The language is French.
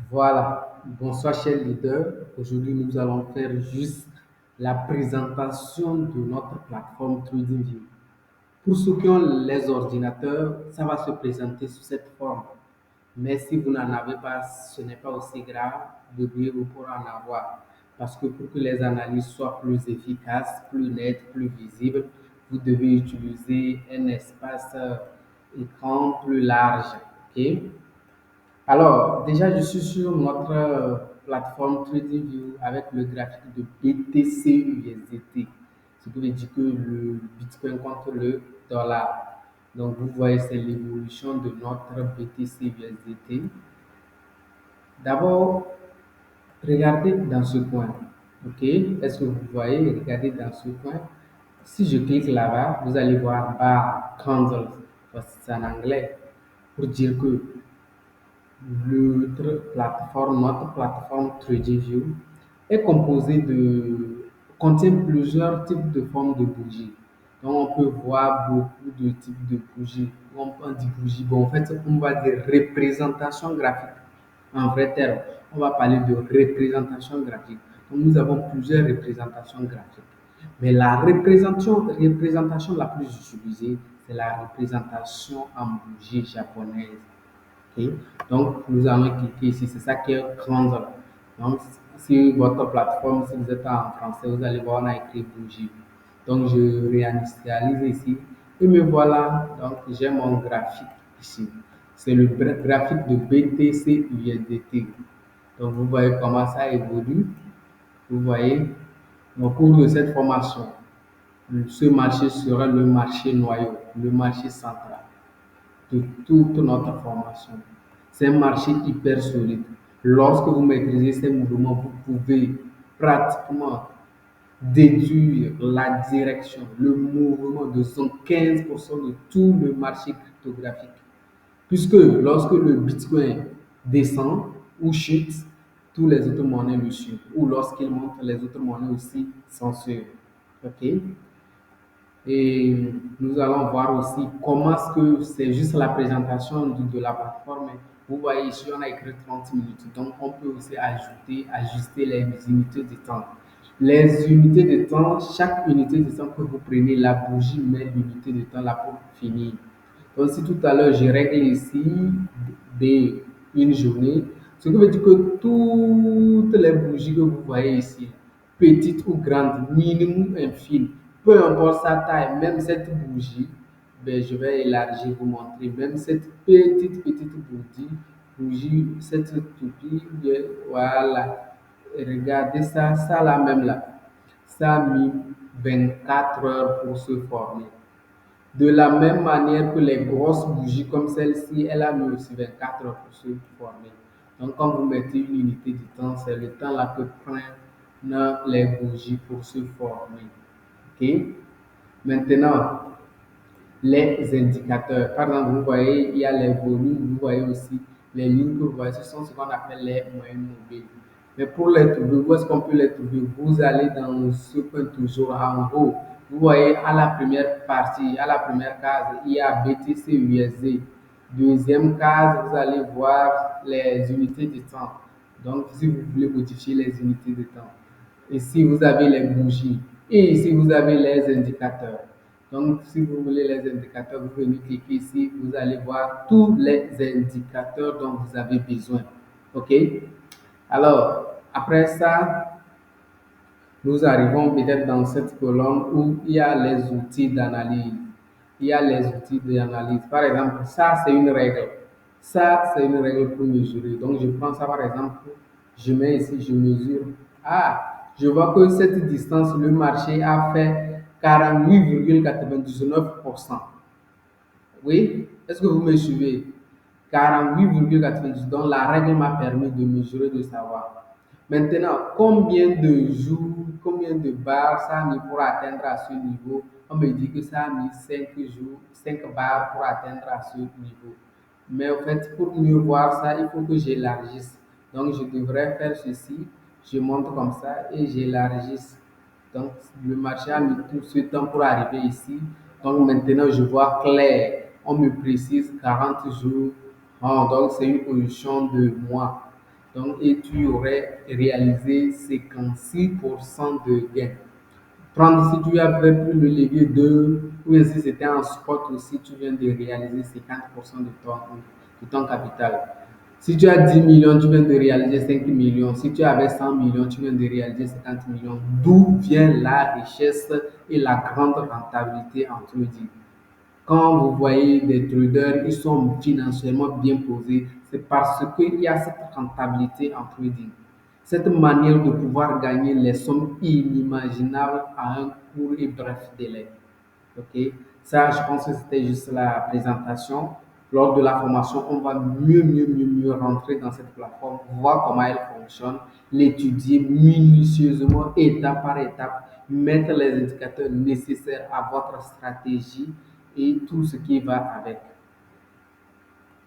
Voilà, bonsoir chers leaders. Aujourd'hui, nous allons faire juste la présentation de notre plateforme TradingView. Pour ceux qui ont les ordinateurs, ça va se présenter sous cette forme. Mais si vous n'en avez pas, ce n'est pas aussi grave. Débrouillez vous pour en avoir. Parce que pour que les analyses soient plus efficaces, plus nettes, plus visibles, vous devez utiliser un espace écran plus large. Ok? Alors, déjà, je suis sur notre plateforme TradingView avec le graphique de BTC USDT. Ce qui veut dire que le Bitcoin contre le dollar. Donc, vous voyez, c'est l'évolution de notre BTC USDT. D'abord, regardez dans ce coin. OK? Est-ce que vous voyez? Regardez dans ce coin. Si je clique là-bas, vous allez voir bar candles. C'est en anglais. Pour dire que notre plateforme TradingView est composée contient plusieurs types de formes de bougies. Donc, on peut voir beaucoup de types de bougies. On dit bougie, bon, en fait, on va dire représentation graphique. En vrai terme, on va parler de représentation graphique. Donc, nous avons plusieurs représentations graphiques. Mais la représentation la plus utilisée, c'est la représentation en bougie japonaise. Ok. Donc, nous allons cliquer ici. C'est ça qui est Canva. Donc, sur votre plateforme, si vous êtes en français, vous allez voir, on a écrit bougie. Donc, je réinitialise ici. Et me voilà. Donc, j'ai mon graphique ici. C'est le graphique de BTC USDT. Donc, vous voyez comment ça évolue. Vous voyez, au cours de cette formation, ce marché sera le marché noyau, le marché central de toute notre formation. C'est un marché hyper solide. Lorsque vous maîtrisez ces mouvements, vous pouvez pratiquement déduire la direction, le mouvement de 115% de tout le marché cryptographique. Puisque lorsque le Bitcoin descend ou chute, tous les autres monnaies le suivent. Ou lorsqu'il monte, les autres monnaies aussi s'en suivent. OK? Et nous allons voir aussi comment est-ce que c'est juste la présentation de la plateforme. Vous voyez ici, on a écrit 30 minutes. Donc, on peut aussi ajuster les unités de temps. Les unités de temps, chaque unité de temps que vous prenez, la bougie met l'unité de temps là pour finir. Donc, si tout à l'heure, je règle ici une journée, ce qui veut dire que toutes les bougies que vous voyez ici, petites ou grandes, minimum, infime, peu importe sa taille, même cette bougie, ben, je vais élargir, vous montrer, même cette petite bougie, cette toupie, bien, voilà. Et regardez ça, ça là même là, ça a mis 24 heures pour se former. De la même manière que les grosses bougies comme celle-ci, elle a mis aussi 24 heures pour se former. Donc, quand vous mettez une unité de temps, c'est le temps là que prennent les bougies pour se former. OK? Maintenant, les indicateurs. Par exemple, vous voyez, il y a les volumes, vous voyez aussi les lignes que vous voyez, ce sont ce qu'on appelle les moyennes mobiles. Mais pour les trouver, où est-ce qu'on peut les trouver? Vous allez dans ce point toujours en haut. Vous voyez à la première partie, à la première case, il y a BTC USD. Deuxième case, vous allez voir les unités de temps. Donc, si vous voulez modifier les unités de temps. Ici, vous avez les bougies. Et ici, vous avez les indicateurs. Donc, si vous voulez les indicateurs, vous venez cliquer ici. Vous allez voir tous les indicateurs dont vous avez besoin. OK? Alors, après ça, nous arrivons peut-être dans cette colonne où il y a les outils d'analyse. Il y a les outils d'analyse. Par exemple, ça, c'est une règle. Ça, c'est une règle pour mesurer. Donc, je prends ça par exemple, je mets ici, je mesure. Ah, je vois que cette distance, le marché a fait 48,99%. Oui, est-ce que vous me suivez? 48,90. Donc la règle m'a permis de mesurer, de savoir. Maintenant, combien de jours, combien de barres ça a mis pour atteindre à ce niveau? On me dit que ça a mis 5 jours, 5 barres pour atteindre à ce niveau. Mais en fait, pour mieux voir ça, il faut que j'élargisse. Donc je devrais faire ceci. Je monte comme ça et j'élargisse. Donc, le marché a mis tout ce temps pour arriver ici. Donc, maintenant, je vois clair. On me précise 40 jours. Ah, donc, c'est une position de mois. Donc, et tu aurais réalisé 56% de gain. Prendre si tu avais pris le levier 2 ou bien si c'était en spot aussi, tu viens de réaliser 50% de ton capital. Si tu as 10 millions, tu viens de réaliser 5 millions. Si tu avais 100 millions, tu viens de réaliser 50 millions. D'où vient la richesse et la grande rentabilité en trading. Quand vous voyez des traders, ils sont financièrement bien posés, c'est parce qu'il y a cette rentabilité en trading. Cette manière de pouvoir gagner les sommes inimaginables à un court et bref délai. Ok, ça, je pense que c'était juste la présentation. Lors de la formation, on va mieux rentrer dans cette plateforme, voir comment elle fonctionne, l'étudier minutieusement, étape par étape, mettre les indicateurs nécessaires à votre stratégie et tout ce qui va avec.